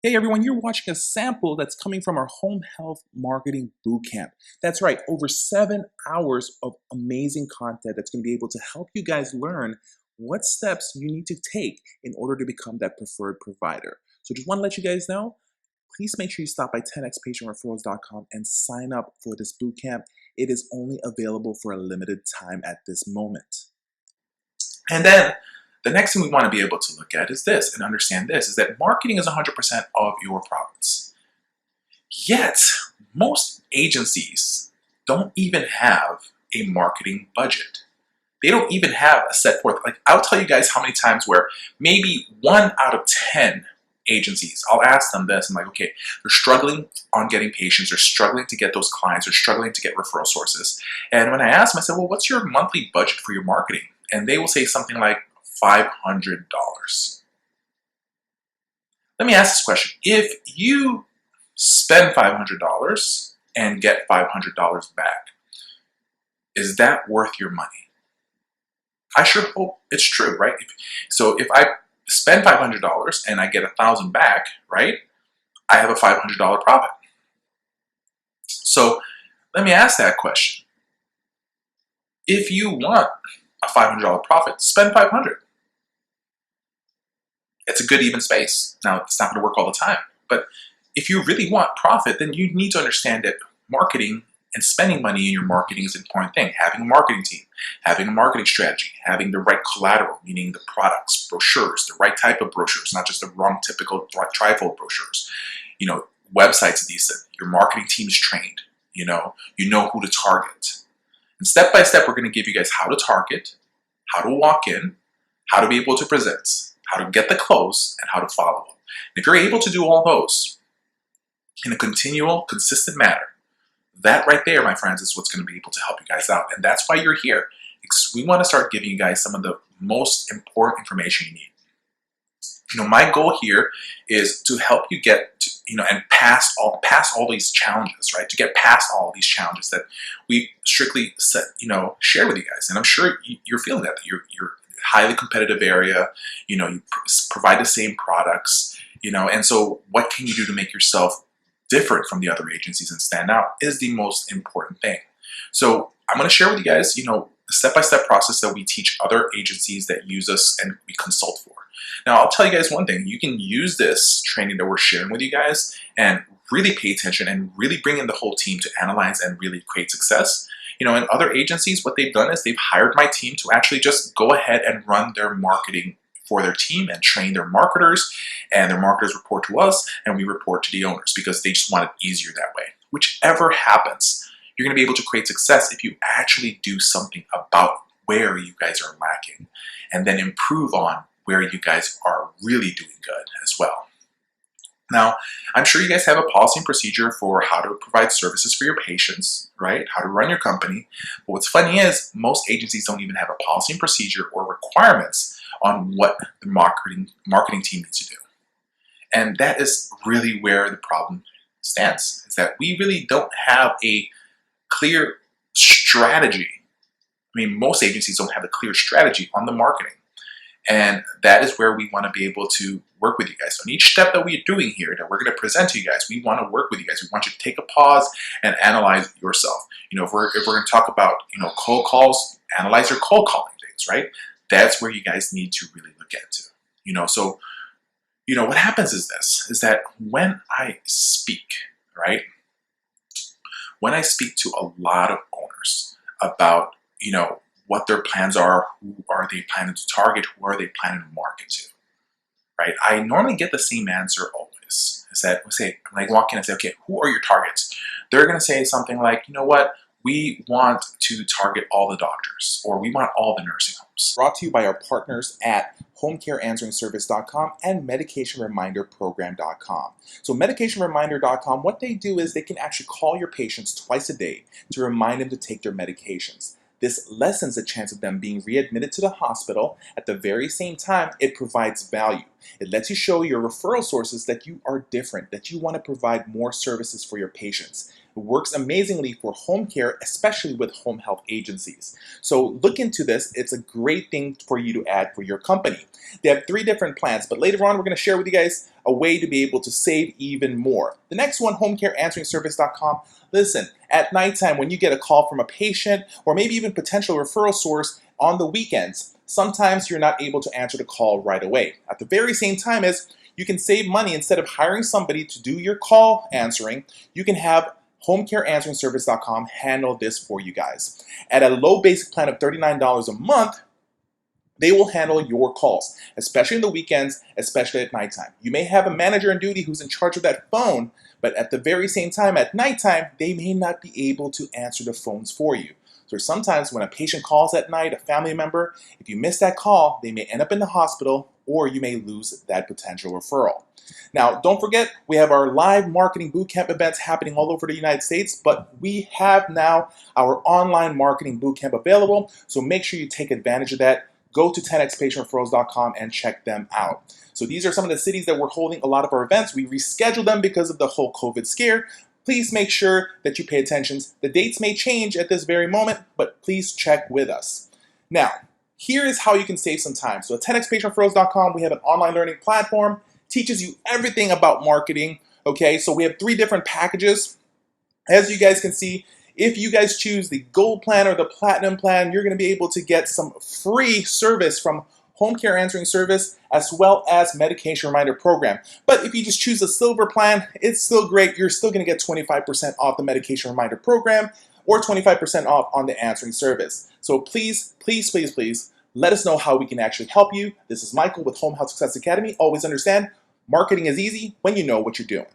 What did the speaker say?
Hey everyone, you're watching a sample that's coming from our Home Health Marketing Bootcamp. That's right, over 7 hours of amazing content that's going to be able to help you guys learn what steps you need to take in order to become that preferred provider. So just want to let you guys know, please make sure you stop by 10xpatientreferrals.com and sign up for this bootcamp. It is only available for a limited time at this moment. And then the next thing we want to be able to look at is this and understand this, is that marketing is 100% of your profits. Yet, most agencies don't even have a marketing budget. They don't even have a set forth. Like, I'll tell you guys how many times where maybe 1 out of 10 agencies, I'll ask them this, I'm like, okay, they're struggling on getting patients, they're struggling to get those clients, they're struggling to get referral sources. And when I ask them, I said, well, what's your monthly budget for your marketing? And they will say something like $500. Let me ask this question. If you spend $500 and get $500 back, is that worth your money? I sure hope it's true, right? So if I spend $500 and I get $1,000 back, right? I have a $500 profit. So let me ask that question. If you want a $500 profit, spend $500. It's a good even space. Now, it's not going to work all the time, but if you really want profit, then you need to understand that marketing and spending money in your marketing is an important thing. Having a marketing team, having a marketing strategy, having the right collateral, meaning the products, brochures, the right type of brochures, not just the wrong typical trifold brochures. You know, websites decent, your marketing team is trained, you know who to target. And step by step, we're going to give you guys how to target, how to walk in, how to be able to present, how to get the close, and how to follow up. And if you're able to do all those in a continual, consistent manner, that right there, my friends, is what's going to be able to help you guys out. And that's why you're here. We want to start giving you guys some of the most important information you need. My goal here is to help you get to, and pass all these challenges, right? To get past all these challenges that we strictly share with you guys. And I'm sure you're feeling that you're highly competitive area, you provide the same products, and so what can you do to make yourself different from the other agencies and stand out is the most important thing. So I'm going to share with you guys, the step-by-step process that we teach other agencies that use us and we consult for. Now, I'll tell you guys one thing. You can use this training that we're sharing with you guys and really pay attention and really bring in the whole team to analyze and really create success. In other agencies, what they've done is they've hired my team to actually just go ahead and run their marketing for their team and train their marketers, and their marketers report to us and we report to the owners because they just want it easier that way. Whichever happens, you're going to be able to create success if you actually do something about where you guys are lacking and then improve on where you guys are really doing good as well. Now, I'm sure you guys have a policy and procedure for how to provide services for your patients, right? How to run your company. But what's funny is most agencies don't even have a policy and procedure or requirements on what the marketing team needs to do. And that is really where the problem stands, is that we really don't have a clear strategy. I mean, most agencies don't have a clear strategy on the marketing. And that is where we want to be able to work with you guys. So on each step that we're doing here, that we're going to present to you guys, we want to work with you guys. We want you to take a pause and analyze yourself. If we're going to talk about, cold calls, analyze your cold calling things, right? That's where you guys need to really look into. So what happens is this, is that when I speak, right? When I speak to a lot of owners about, what their plans are, who are they planning to target, who are they planning to market to, right? I normally get the same answer always. Is that, when I walk in and say, okay, who are your targets? They're going to say something like, you know what? We want to target all the doctors, or we want all the nursing homes. Brought to you by our partners at homecareansweringservice.com and medicationreminderprogram.com. So medicationreminder.com, what they do is they can actually call your patients twice a day to remind them to take their medications. This lessens the chance of them being readmitted to the hospital. At the very same time, it provides value. It lets you show your referral sources that you are different, that you want to provide more services for your patients. It works amazingly for home care, especially with home health agencies. So look into this. It's a great thing for you to add for your company. They have 3 different plans, but later on we're going to share with you guys a way to be able to save even more. The next one, homecareansweringservice.com. Listen, at nighttime when you get a call from a patient or maybe even potential referral source on the weekends, sometimes you're not able to answer the call right away. At the very same time as you can save money, instead of hiring somebody to do your call answering, you can have homecareansweringservice.com handle this for you guys. At a low basic plan of $39 a month, they will handle your calls, especially in the weekends, especially at nighttime. You may have a manager on duty who's in charge of that phone, but at the very same time at nighttime, they may not be able to answer the phones for you. So sometimes when a patient calls at night, a family member, if you miss that call, they may end up in the hospital or you may lose that potential referral. Now, don't forget, we have our live marketing bootcamp events happening all over the United States, but we have now our online marketing bootcamp available, so make sure you take advantage of that. Go to 10xpatientreferrals.com and check them out. So these are some of the cities that we're holding a lot of our events. We rescheduled them because of the whole COVID scare. Please make sure that you pay attention. The dates may change at this very moment, but please check with us. Now, here is how you can save some time. So at 10xpatientreferrals.com, we have an online learning platform, teaches you everything about marketing. Okay, so we have 3 different packages. As you guys can see, if you guys choose the gold plan or the platinum plan, you're going to be able to get some free service from Home Care Answering Service as well as Medication Reminder Program. But if you just choose the silver plan, it's still great. You're still going to get 25% off the Medication Reminder Program or 25% off on the answering service. So please, please, please, please let us know how we can actually help you. This is Michael with Home Health Success Academy. Always understand, marketing is easy when you know what you're doing.